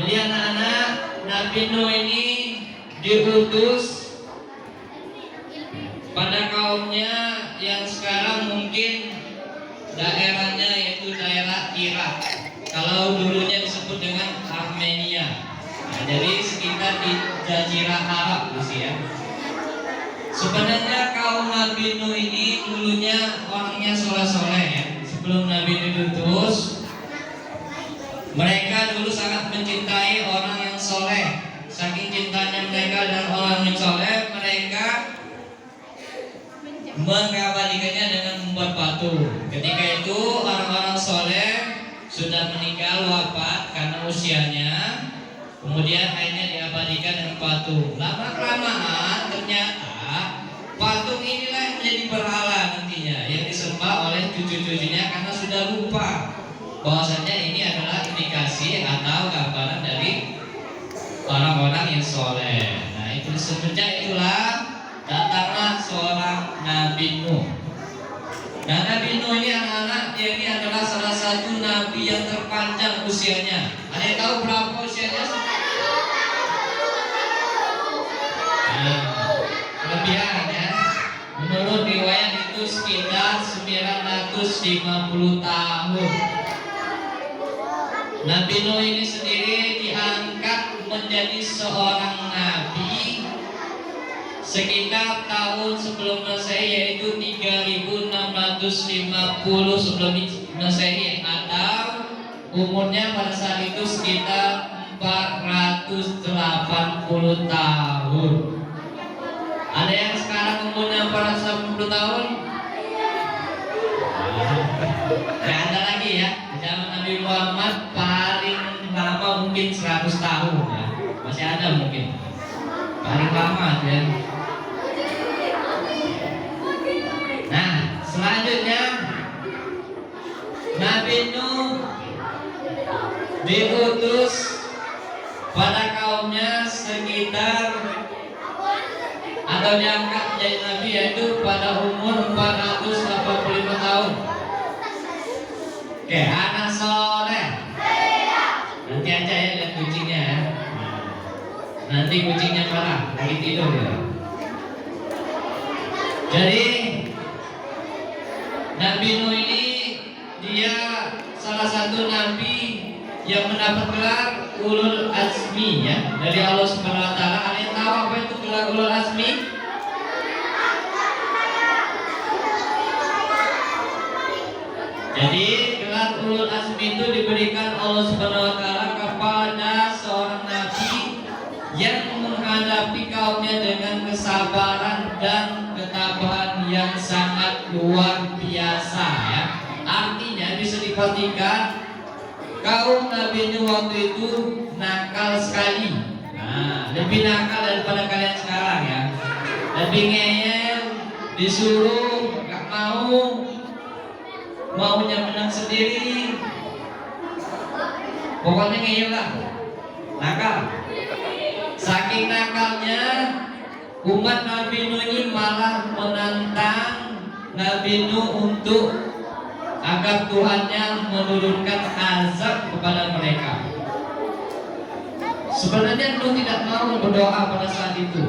Jadi anak-anak, Nabi Nuh ini diutus pada kaumnya yang sekarang mungkin daerahnya yaitu daerah Irak. Kalau dulunya disebut dengan Armenia. Nah, jadi sekitar di Jazirah Arab ya. Sebenarnya kaum Nabi Nuh ini dulunya orangnya soleh-soleh ya. Sebelum Nabi Nuh diutus, mereka dulu sangat mencintai orang yang soleh. Saking cintanya mereka dan orang yang soleh, mereka mengabadikannya dengan membuat batu. Ketika itu orang-orang soleh sudah meninggal wafat karena usianya, kemudian akhirnya diabadikan dengan batu. Lama kelamaan ternyata patung inilah yang menjadi berhala nantinya yang disembah oleh cucu-cucunya karena sudah lupa bahwasanya ini adalah indikasi atau gambaran dari orang-orang yang soleh. Nah itu semenjak itulah datanglah seorang Nabi Nuh. Nah Nabi Nuh ini anak-anak, dia ini adalah salah satu nabi yang terpanjang usianya. Ada yang tahu berapa usianya? Nah, kelebihan ya. Menurut riwayat itu sekitar 950 tahun. Nabi Nuh ini sendiri diangkat menjadi seorang nabi sekitar tahun sebelum Masehi, yaitu 3650 sebelum Masehi, atau umurnya pada saat itu sekitar 480 tahun. Ada yang sekarang umurnya 480 tahun? Gak ada lagi ya. Di zaman Nabi Muhammad paling lama mungkin 100 tahun ya. Masih ada mungkin. Paling lama ya. Nah, selanjutnya Nabi Nuh diutus pada kaumnya sekitar atau diangkat menjadi nabi yaitu pada umur 485 tahun. Oke, anak soleh. Nanti aja ya lihat kucingnya ya. Nanti kucingnya marah lagi tidur ya. Jadi Nabi Nuh ini dia salah satu nabi yang mendapat gelar Ulul Azmi ya dari Allah Subhanahu wa taala. Ada yang tahu apa itu gelar Ulul Azmi? Jadi gelar Ulul Azmi itu diberikan Allah Subhanahu wa taala kepada seorang nabi yang menghadapi kaumnya dengan kesabaran dan ketabahan yang sangat luar biasa ya. Artinya bisa diperhatikan kaum Nabi Nuh waktu itu nakal sekali. Nah, lebih nakal daripada kalian sekarang ya. Lebih ngeyel, disuruh gak mau, maunya menang sendiri. Pokoknya ngeyel lah, nakal. Saking nakalnya, umat Nabi Nuh ini malah menantang Nabi Nuh untuk agar Tuhannya menurunkan azab kepada mereka. Sebenarnya Nuh tidak mau berdoa pada saat itu.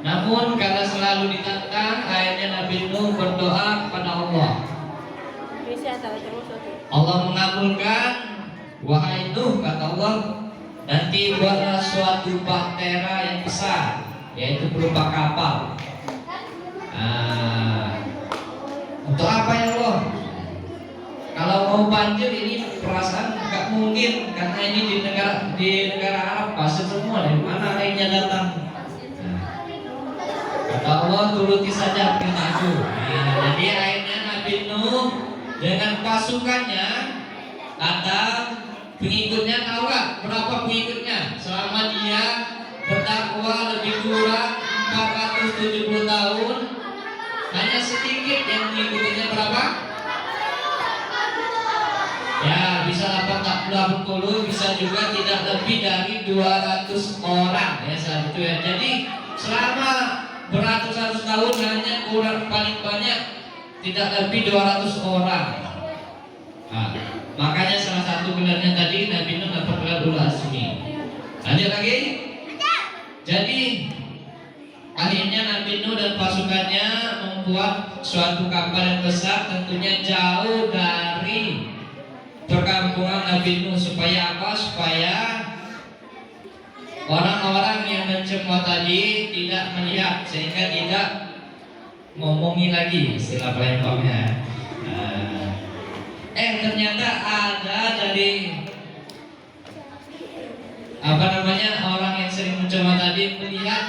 Namun karena selalu ditantang, akhirnya Nabi Nuh berdoa kepada Allah. Allah mengabulkan, wahai Nuh, kata Allah, nanti buatlah suatu bahtera yang besar, yaitu berupa kapal. Untuk apa ya Allah? Kalau mau banjir ini perasaan nggak mungkin karena ini di negara Arab pasir semua, dari mana airnya datang? Kata Allah, turuti saja perintahku. Jadi akhirnya Nabi Nuh dengan pasukannya kata pengikutnya, tahu nggak berapa pengikutnya? Selama dia bertakwa lebih kurang 470 tahun, hanya sedikit yang mengikutinya. Berapa? Ya, bisa 80, bisa juga tidak lebih dari 200 orang ya saat itu ya. Jadi selama beratus-ratus tahun hanya kurang paling banyak tidak lebih 200 orang. Nah, Makanya salah satu gelarnya tadi Nabi Nuh dapat gelar Ulul Azmi. Lanjut lagi. Jadi akhirnya Nabi Nuh dan pasukannya membuat suatu kapal yang besar, tentunya jauh dari perkampungan Nabi Nuh. Supaya apa? Supaya orang-orang yang mencemooh tadi tidak melihat, sehingga tidak ngomongi lagi, istilah Palembangnya. Ternyata ada dari orang yang sering mencemooh tadi melihat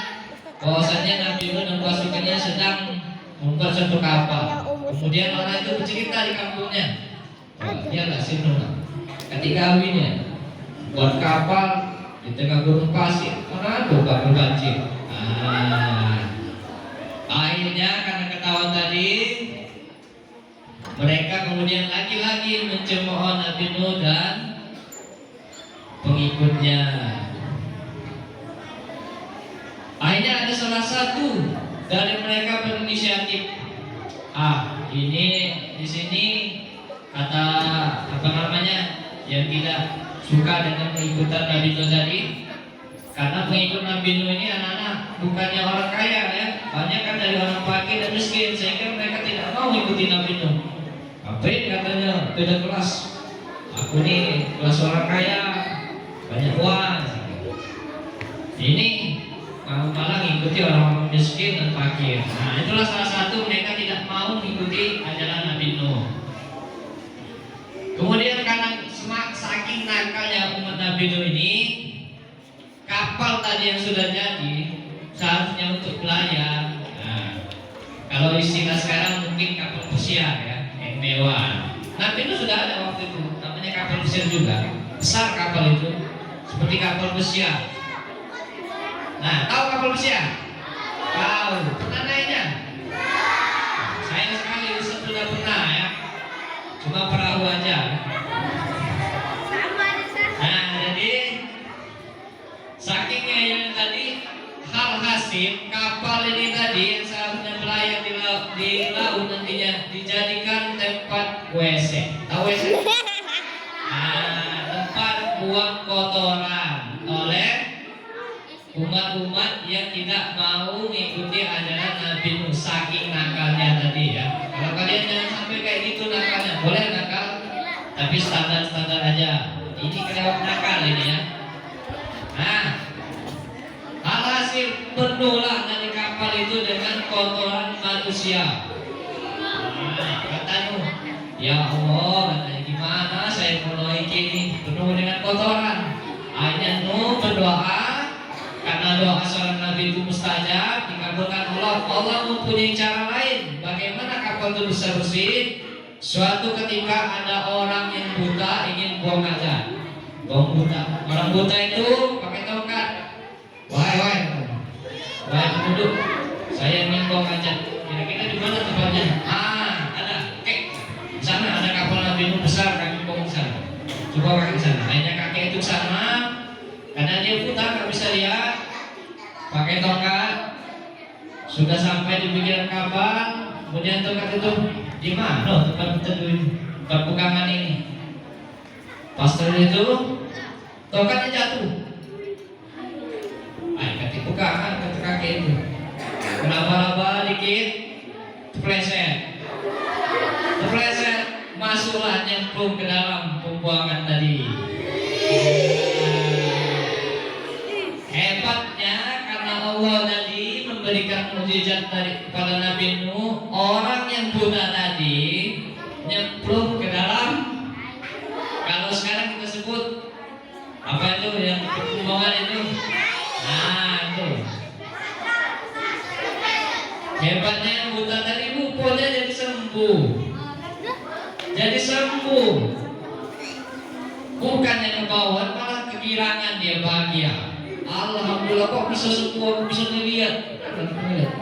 bahwasanya Nabi Nuh dan pasukannya sedang membuat suatu kapal. Kemudian orang itu bercerita di kampungnya, dia nggak si Nuh ketika kawinnya buat kapal di tengah gurun pasir, mana tuh kapal banjir. Akhirnya karena ketahuan tadi, mereka kemudian lagi-lagi mencemooh Nabi Nuh dan pengikutnya. Akhirnya ada salah satu dari mereka berinisiatif. Ini di sini kata yang tidak suka dengan keikutan Nabi Nuh tadi, karena pengikut Nabi Nuh ini anak-anak bukannya orang kaya ya, banyak kan dari orang fakir dan miskin, sehingga mereka tidak mau ikuti Nabi Nuh. Ngapain katanya beda kelas? Aku nih kelas orang kaya, banyak uang. Ini malah ngikuti orang miskin dan fakir. Nah, itulah salah satu mereka tidak mau mengikuti ajaran Nabi Nuh. Kemudian karena saking nakalnya umat Nabi Nuh ini, kapal tadi yang sudah jadi seharusnya untuk belayar. Nah, kalau istilah sekarang mungkin kapal pesiar ya, yang mewah. Nabi Nuh sudah ada waktu itu, namanya kapal pesiar juga. Besar kapal itu, seperti kapal pesiar. Nah, tahu kapal pesiar? Tahu. Pernah naiknya? Sayang sekali Ustaz sudah pernah ya. Cuma perahu aja. Nah, jadi saking yang tadi, hal hasil kapal ini tadi yang seharusnya belayar di laut nantinya dijadikan tempat WC. Tahu WC? Tempat buang kotoran oleh umat-umat yang tidak mau mengikuti ajaran Nabi Nuh, saking nakalnya tadi ya. Kalau kalian jangan sampai kayak gitu nakalnya, boleh nakal, tapi standar-standar aja. Ini kelewat nakal ini ya. Nah, alhasil penuhlah dari kapal itu dengan kotoran manusia. Kata Nuh, ya Allah, katanya gimana saya mulai ini penuh dengan kotoran. Akhirnya Nuh berdoa. Karena doa seorang Nabi itu mustajab, dikabulkan Allah. Allah mempunyai cara lain. Bagaimana kapal itu bisa bersih? Suatu ketika ada orang yang buta ingin buang hajat. Buang buta. Orang buta itu pakai tongkat. Wahai penduduk, saya ingin buang hajat. Kira-kira di mana tempatnya? Ada. Oke. Di sana ada kapal Nabi Nuh besar, kami buang ke sana. Coba pakai ke sana. Akhirnya kakek itu sana. Karena dia buta nggak bisa lihat, pakai tongkat. Sudah sampai di pinggiran kapal, kemudian tongkat itu di mana tempat pegangan ini. Pas itu tongkatnya jatuh. Kaki pegangan kata kakek itu. Kenapa dikit, terpleset, masuklah nyemplung ke dalam pembuangan tadi. Hebatnya karena Allah tadi memberikan mukjizat dari kepada Nabi Nuh, orang yang buta tadi nyemplung ke dalam. Kalau sekarang kita sebut apa itu yang perkembangan itu? Nah itu. Hebatnya yang buta tadi rupanya jadi sembuh. Bukannya kebawaan, malah kegirangan dia bahagia. Alhamdulillah kok bisa sembuh, bisa dilihat.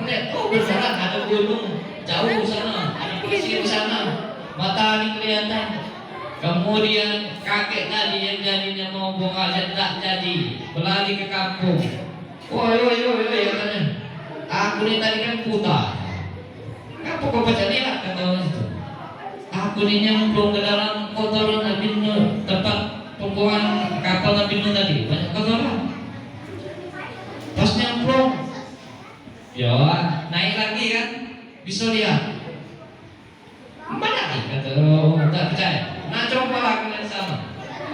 Melihat, oh beneran ada gunung jauh sana, ada pasir di sana, matahari kelihatan. Kemudian kakek tadi yang jadinya mau buang hajat tak jadi, berlari ke kampung. Woi katanya, aku ini tadi kan buta. Apa kau baca lihat kata orang itu? aku ini nyemplung ke dalam kotoran Nabi Nuh, tempat pembuangan kapal Nabi Nuh tadi, banyak kotoran. Pas nyemplung, ya naik lagi kan, bisa lihat. Mana lagi? Kata, oh, tak percaya. Nah cobalah kalian sama.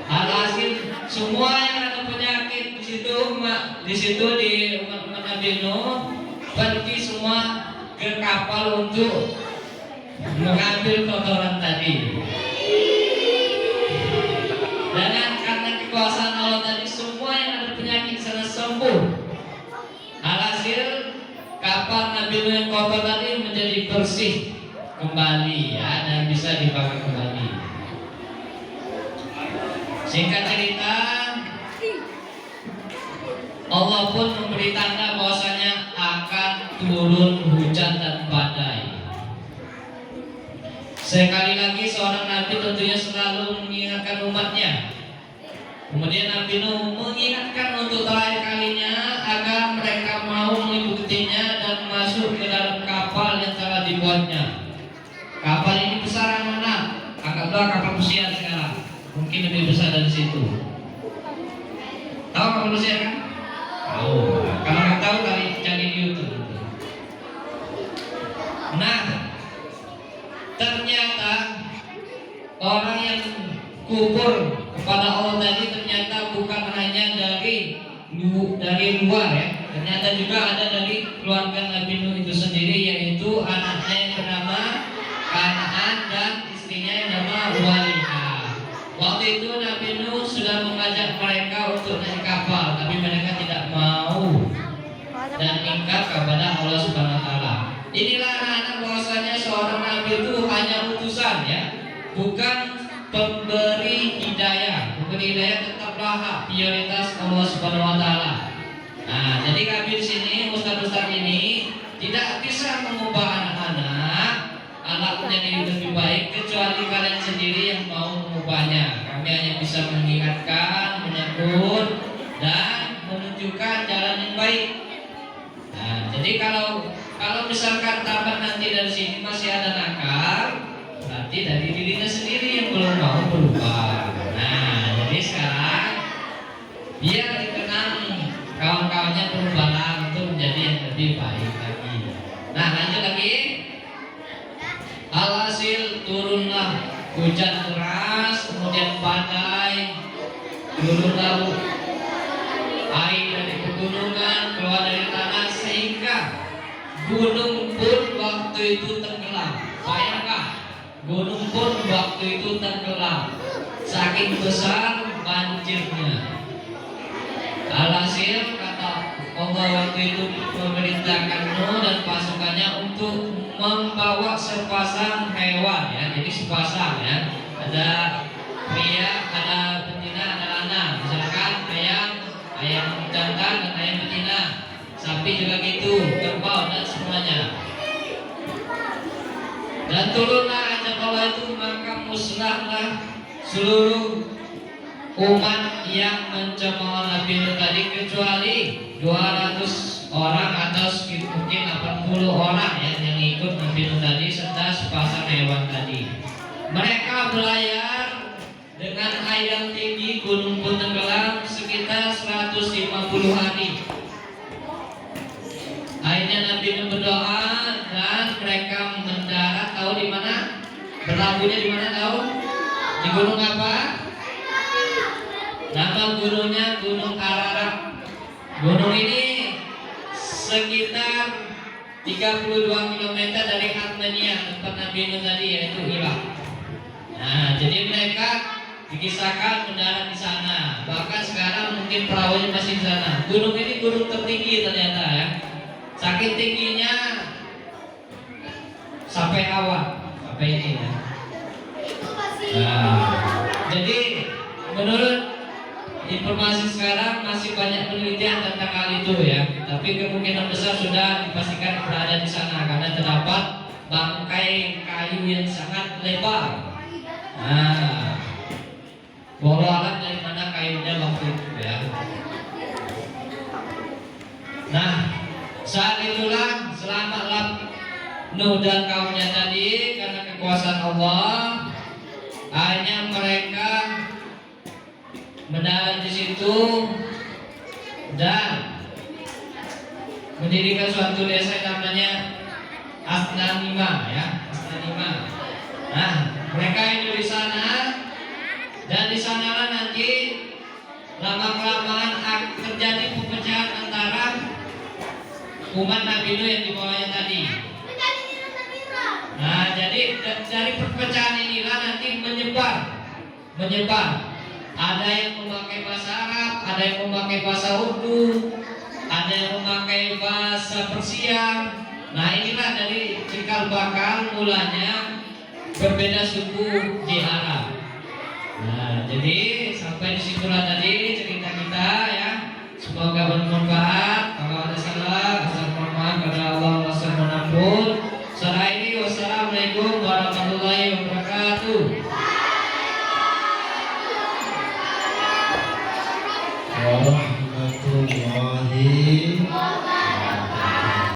Alhasil semua yang ada penyakit di situ di umat Nabi Nuh pergi semua ke kapal untuk mengambil kotoran tadi. Dan karena kekuasaan Allah tadi, semua yang ada penyakit sana sembuh. Alhasil kapal Nabi Nuh yang kotor tadi menjadi bersih kembali ya, dan bisa dipakai kembali. Singkat cerita, Allah pun memberi tanda bahwasanya akan turun hujan dan badai. Sekali lagi seorang nabi tentunya selalu mengingatkan umatnya. Kemudian Nabi Nuh mengingatkan untuk terakhir kalinya agar mereka mau mengikutinya dan masuk ke dalam kapal yang telah dibuatnya. Kapal ini besar mana? Anggaplah kapal pesiar sekarang. Mungkin lebih besar dari situ. Tahu kapal pesiar kan? Tahu. Kalau nggak tahu cari di YouTube. Nah, ternyata orang yang kufur kepada Allah tadi ternyata bukan hanya dari luar ya. Ternyata juga ada dari keluarga Nabi Nuh itu sendiri, yaitu anaknya yang bernama Kanaan dan istrinya yang bernama Walihah. Waktu itu Nabi Nuh sudah mengajak mereka untuk naik kapal, tapi mereka tidak mau dan ingkar kepada Allah Subhanahu wa taala. Inilah anak-anak bahwasanya seorang nabi itu hanya utusan ya, bukan pemberi hidayah. Pemberi hidayah tetaplah hak prioritas Allah Subhanahu wa taala. Nah, jadi kami di sini ustaz-ustaz ini tidak bisa mengubah anak-anak menjadi lebih baik kecuali kalian sendiri yang mau mengubahnya. Kami hanya bisa mengingatkan, menegur, dan menunjukkan jalan yang baik. Nah, jadi kalau misalkan tamat nanti dari sini masih ada nakal, berarti dari dirinya sendiri yang belum mau berubah. Nah, jadi sekarang biar dikenang kawan-kawannya berubahlah untuk menjadi yang lebih baik lagi. Nah, lanjut lagi. Alhasil turunlah hujan deras, kemudian badai, turunlah air dari pegunungan keluar dari tanah sehingga gunung pun waktu itu tenggelam. Bayangkan, gunung pun waktu itu tenggelam, saking besar banjirnya. Alhasil kata Allah waktu itu memerintahkan Nuh dan pasukannya untuk membawa sepasang hewan ya. Jadi sepasang ya, ada pria, ada betina, ada lanang. Misalkan ayam jantan dan ayam betina, sapi juga gitu, kerbau dan semuanya. Dan turunlah ajak Allah itu, maka musnahlah seluruh umat yang mencemooh Nabi Nuh tadi, kecuali 200 orang atau mungkin 80 orang ya, yang ikut Nabi Nuh tadi serta sepasang hewan tadi. Mereka berlayar dengan air yang tinggi, gunung pun tenggelam sekitar 150 hari. Akhirnya Nabi Nuh berdoa dan mereka mendarat. Tahu di mana? Berlabuhnya di mana tahu? Di gunung apa? Nama gunungnya Gunung Ararat. Gunung ini sekitar 32 km dari Armenia, tempat Nabi Nuh tadi, yaitu Irak. Nah, jadi mereka dikisahkan mendarat di sana. Bahkan sekarang mungkin perahunya masih di sana. Gunung ini gunung tertinggi ternyata ya. Saking tingginya sampai awan, sampai ini ya. Nah, jadi menurut informasi sekarang masih banyak penelitian tentang hal itu ya. Tapi kemungkinan besar sudah dipastikan berada di sana karena terdapat bangkai kayu yang sangat lebar. Nah, walau alam dari mana kayunya waktu itu ya. Nah, saat itulah selamatlah Nuh dan kaumnya tadi karena kekuasaan Allah. Akhirnya mereka mendarat di situ dan mendirikan suatu desa yang namanya Asnanima, ya, Asnanima. Nah, mereka hidup di sana dan di sanalah nanti lama kelamaan terjadi perpecahan antara umat Nabi Nuh yang dibawanya tadi. Nah, jadi dari perpecahan inilah nanti menyebar. Ada yang memakai bahasa Arab, ada yang memakai bahasa Urdu, ada yang memakai bahasa Persia. Nah, inilah dari cikal bakal mulanya berbeda suku di Arab. Nah, jadi sampai disitulah tadi cerita kita, ya. Semoga bermanfaat. Kalau ada salah, mohon maaf kepada Allah Subhanahu. Salah ini, wassalamualaikum warahmatullahi wabarakatuh. Oh.